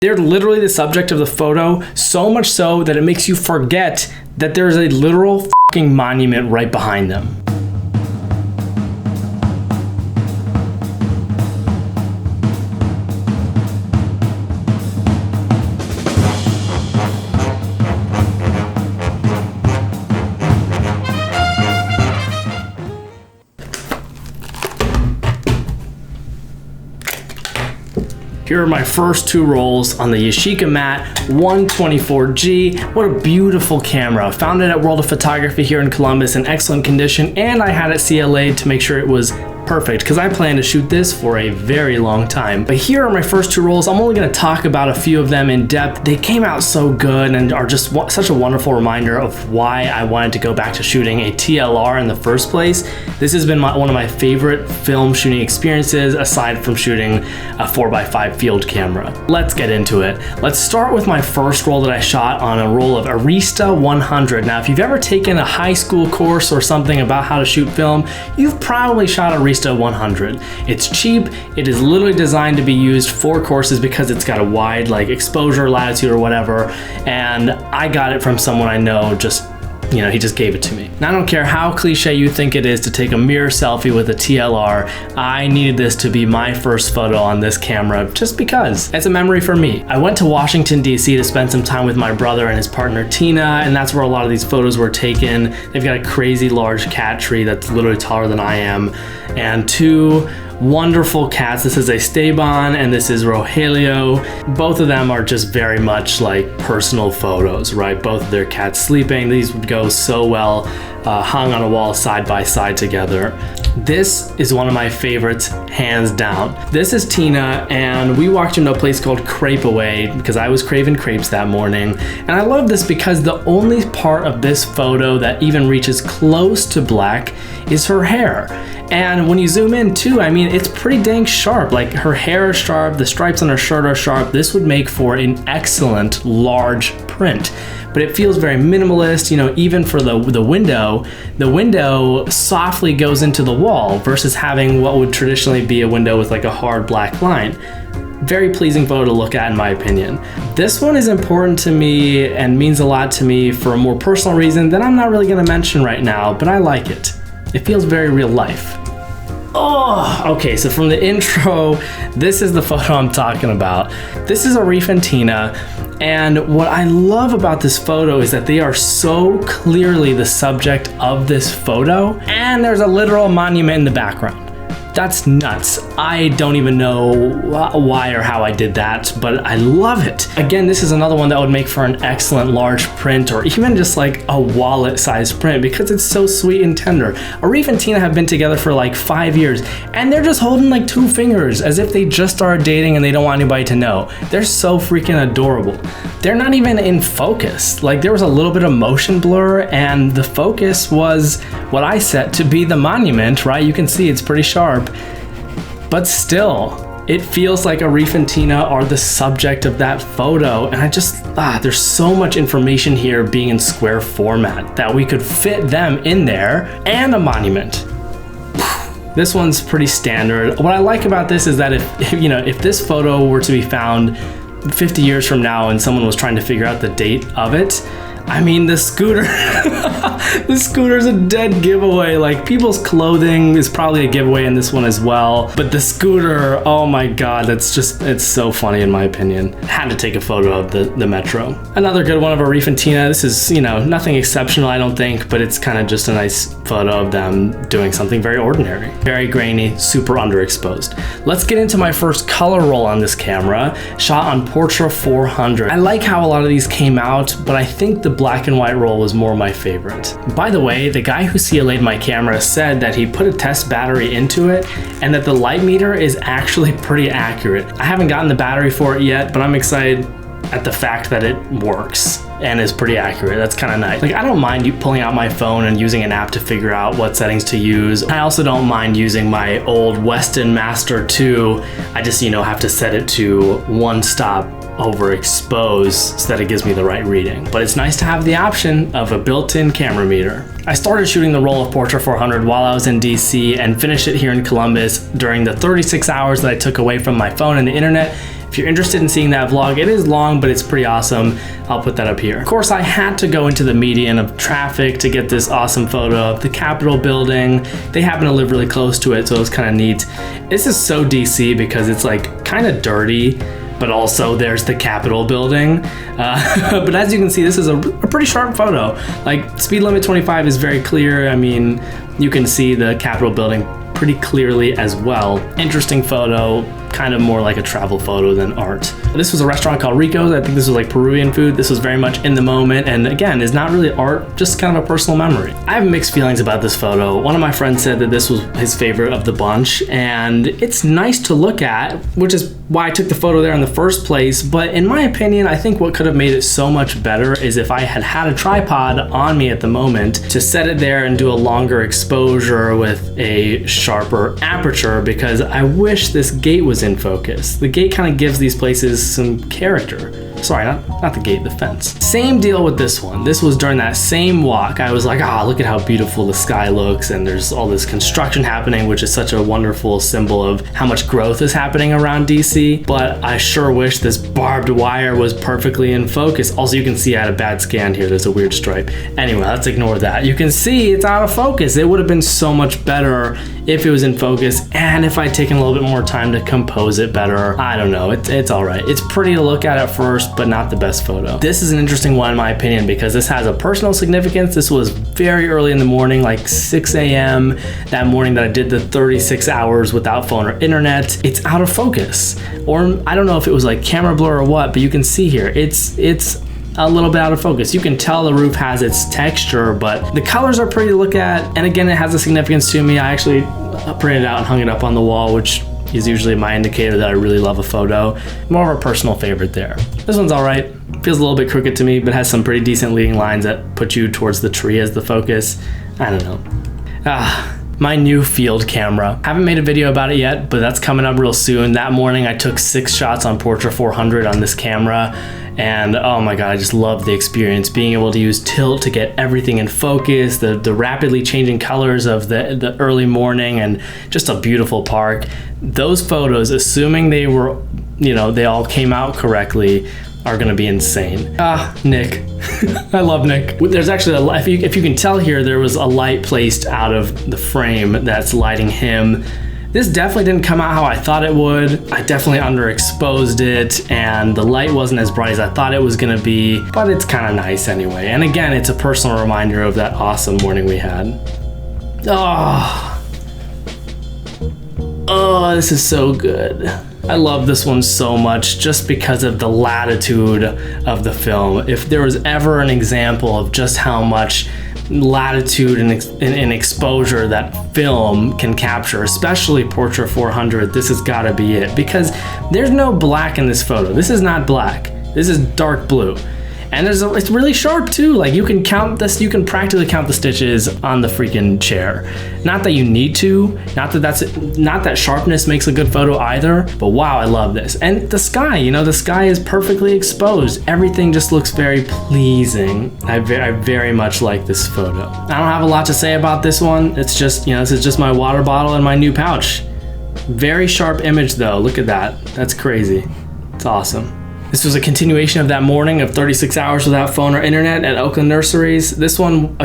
They're literally the subject of the photo, so much so that it makes you forget that there's a literal fucking monument right behind them. Here are my first two rolls on the Yashica Mat 124G. What a beautiful camera. Found it at World of Photography here in Columbus in excellent condition, and I had it CLA'd to make sure it was perfect because I plan to shoot this for a very long time. But here are my first two rolls. I'm only going to talk about a few of them in depth. They came out so good and are just such a wonderful reminder of why I wanted to go back to shooting a TLR in the first place. This has been one of my favorite film shooting experiences aside from shooting a 4x5 field camera. Let's get into it. Let's start with my first roll that I shot on a roll of Arista 100. Now, if you've ever taken a high school course or something about how to shoot film, you've probably shot Arista 100. It's cheap. It is literally designed to be used for courses because it's got a wide exposure latitude or whatever, and I got it from someone I know. He just gave it to me. Now, I don't care how cliche you think it is to take a mirror selfie with a TLR, I needed this to be my first photo on this camera just because. It's a memory for me. I went to Washington, D.C. to spend some time with my brother and his partner Tina, and that's where a lot of these photos were taken. They've got a crazy large cat tree that's literally taller than I am, and two wonderful cats. This is a Staban and this is Rogelio. Both of them are just very much like personal photos, right? Both of their cats sleeping. These would go so well hung on a wall side by side together. This is one of my favorites, hands down. This is Tina, and we walked into a place called Crepe Away because I was craving crepes that morning. And I love this because the only part of this photo that even reaches close to black is her hair. And when you zoom in too, I mean, it's pretty dang sharp. Like, her hair is sharp, the stripes on her shirt are sharp. This would make for an excellent large print. But it feels very minimalist, even for the window softly goes into the wall versus having what would traditionally be a window with like a hard black line. Very pleasing photo to look at in my opinion. This one is important to me and means a lot to me for a more personal reason that I'm not really gonna mention right now, but I like it. It feels very real life. Oh, okay, so from the intro, this is the photo I'm talking about. This is Arif and Tina, and what I love about this photo is that they are so clearly the subject of this photo, and there's a literal monument in the background. That's nuts. I don't even know why or how I did that, but I love it. Again, this is another one that would make for an excellent large print or even just like a wallet-sized print because it's so sweet and tender. Arif and Tina have been together for like 5 years, and they're just holding like 2 fingers as if they just started dating and they don't want anybody to know. They're so freaking adorable. They're not even in focus. Like, there was a little bit of motion blur, and the focus was what I set to be the monument, right? You can see it's pretty sharp. But still, it feels like Arif and Tina are the subject of that photo, and there's so much information here being in square format that we could fit them in there and a monument. This one's pretty standard. What I like about this is that if this photo were to be found 50 years from now and someone was trying to figure out the date of it, I mean, the scooter, the scooter's a dead giveaway. Like, people's clothing is probably a giveaway in this one as well. But the scooter, oh my God, it's so funny in my opinion. Had to take a photo of the Metro. Another good one of Arif and Tina. This is, nothing exceptional, I don't think, but it's kind of just a nice photo of them doing something very ordinary. Very grainy, super underexposed. Let's get into my first color roll on this camera, shot on Portra 400. I like how a lot of these came out, but I think the black and white roll was more my favorite. By the way, the guy who CLA'd my camera said that he put a test battery into it and that the light meter is actually pretty accurate. I haven't gotten the battery for it yet, but I'm excited at the fact that it works and is pretty accurate. That's kind of nice. Like, I don't mind you pulling out my phone and using an app to figure out what settings to use. I also don't mind using my old Weston Master 2. I just, have to set it to one stop overexpose so that it gives me the right reading. But it's nice to have the option of a built-in camera meter. I started shooting the roll of Portra 400 while I was in DC and finished it here in Columbus during the 36 hours that I took away from my phone and the internet If you're interested in seeing that vlog, it is long, but it's pretty awesome. I'll put that up here. Of course, I had to go into the median of traffic to get this awesome photo of the Capitol building. They happen to live really close to it, so it was kind of neat. This is so DC because it's like kind of dirty, but also there's the Capitol building. But as you can see, this is a pretty sharp photo. Like, speed limit 25 is very clear. I mean, you can see the Capitol building pretty clearly as well. Interesting photo, kind of more like a travel photo than art. This was a restaurant called Rico's. I think this was like Peruvian food. This was very much in the moment, and again, is not really art, just kind of a personal memory. I have mixed feelings about this photo. One of my friends said that this was his favorite of the bunch, and it's nice to look at, which is why I took the photo there in the first place. But in my opinion, I think what could have made it so much better is if I had had a tripod on me at the moment to set it there and do a longer exposure with a sharper aperture, because I wish this gate was in focus. The gate kind of gives these places some character. Sorry, not the gate, the fence. Same deal with this one. This was during that same walk. I was like, look at how beautiful the sky looks, and there's all this construction happening, which is such a wonderful symbol of how much growth is happening around DC. But I sure wish this barbed wire was perfectly in focus. Also, you can see I had a bad scan here. There's a weird stripe. Anyway, let's ignore that. You can see it's out of focus. It would have been so much better if it was in focus, and if I'd taken a little bit more time to compose it better. I don't know, it's all right. It's pretty to look at first, but not the best photo. This is an interesting one in my opinion because this has a personal significance. This was very early in the morning, like 6 a.m. that morning that I did the 36 hours without phone or internet. It's out of focus, or I don't know if it was like camera blur or what, but you can see here, it's a little bit out of focus. You can tell the roof has its texture, but the colors are pretty to look at, and again, it has a significance to me. I actually printed it out and hung it up on the wall, which is usually my indicator that I really love a photo. More of a personal favorite there. This one's all right. Feels a little bit crooked to me, but has some pretty decent leading lines that put you towards the tree as the focus. I don't know. My new field camera. Haven't made a video about it yet, but that's coming up real soon. That morning I took 6 shots on Portra 400 on this camera, and oh my god, I just love the experience. Being able to use tilt to get everything in focus, the rapidly changing colors of the early morning, and just a beautiful park. Those photos, assuming they were, they all came out correctly, are gonna be insane. Nick. I love Nick. There's actually, if you can tell here, there was a light placed out of the frame that's lighting him. This definitely didn't come out how I thought it would. I definitely underexposed it, and the light wasn't as bright as I thought it was gonna be, but it's kind of nice anyway. And again, it's a personal reminder of that awesome morning we had. Oh, this is so good. I love this one so much just because of the latitude of the film. If there was ever an example of just how much latitude and exposure that film can capture, especially Portra 400, this has got to be it, because there's no black in this photo. This is not black. This is dark blue. And it's really sharp too. Like, you can count this, you can practically count the stitches on the freaking chair. Not that you need to, not that sharpness makes a good photo either, but wow, I love this. And the sky, the sky is perfectly exposed. Everything just looks very pleasing. I very much like this photo. I don't have a lot to say about this one. It's just, this is just my water bottle and my new pouch. Very sharp image though, look at that. That's crazy. It's awesome. This was a continuation of that morning of 36 hours without phone or internet at Oakland Nurseries. This one,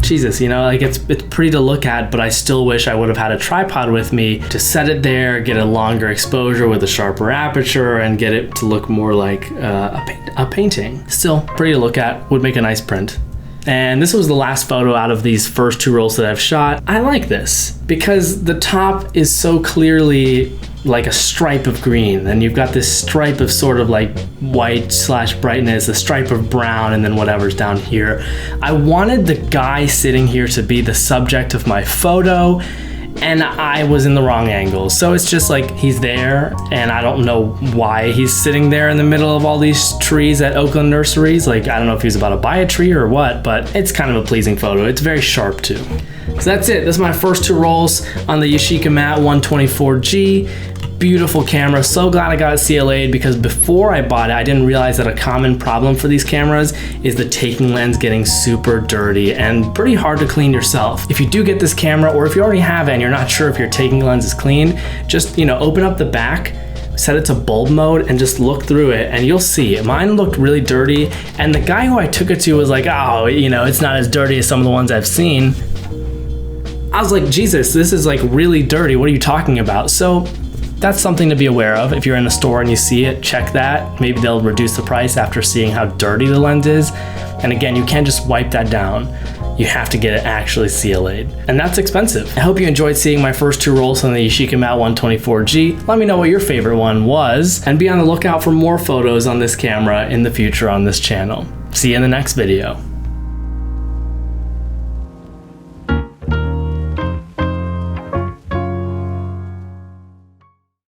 Jesus, it's pretty to look at, but I still wish I would have had a tripod with me to set it there, get a longer exposure with a sharper aperture, and get it to look more like a painting. Still pretty to look at, would make a nice print. And this was the last photo out of these first 2 rolls that I've shot. I like this because the top is so clearly like a stripe of green, and you've got this stripe of sort of like white / brightness, a stripe of brown, and then whatever's down here. I wanted the guy sitting here to be the subject of my photo, and I was in the wrong angle. So it's just like he's there, and I don't know why he's sitting there in the middle of all these trees at Oakland Nurseries. Like, I don't know if he's about to buy a tree or what, but it's kind of a pleasing photo. It's very sharp too. So that's it. That's my first 2 rolls on the Yashica Mat 124G. Beautiful camera. So glad I got it CLA'd, because before I bought it, I didn't realize that a common problem for these cameras is the taking lens getting super dirty and pretty hard to clean yourself. If you do get this camera, or if you already have it and you're not sure if your taking lens is clean, just open up the back, set it to bulb mode, and just look through it, and you'll see mine looked really dirty. And the guy who I took it to was like, oh, you know, it's not as dirty as some of the ones I've seen. I was like, Jesus, this is like really dirty. What are you talking about? So that's something to be aware of. If you're in a store and you see it, check that. Maybe they'll reduce the price after seeing how dirty the lens is. And again, you can't just wipe that down. You have to get it actually CLA'd. And that's expensive. I hope you enjoyed seeing my first 2 rolls on the Yashica Mat 124G. Let me know what your favorite one was, and be on the lookout for more photos on this camera in the future on this channel. See you in the next video.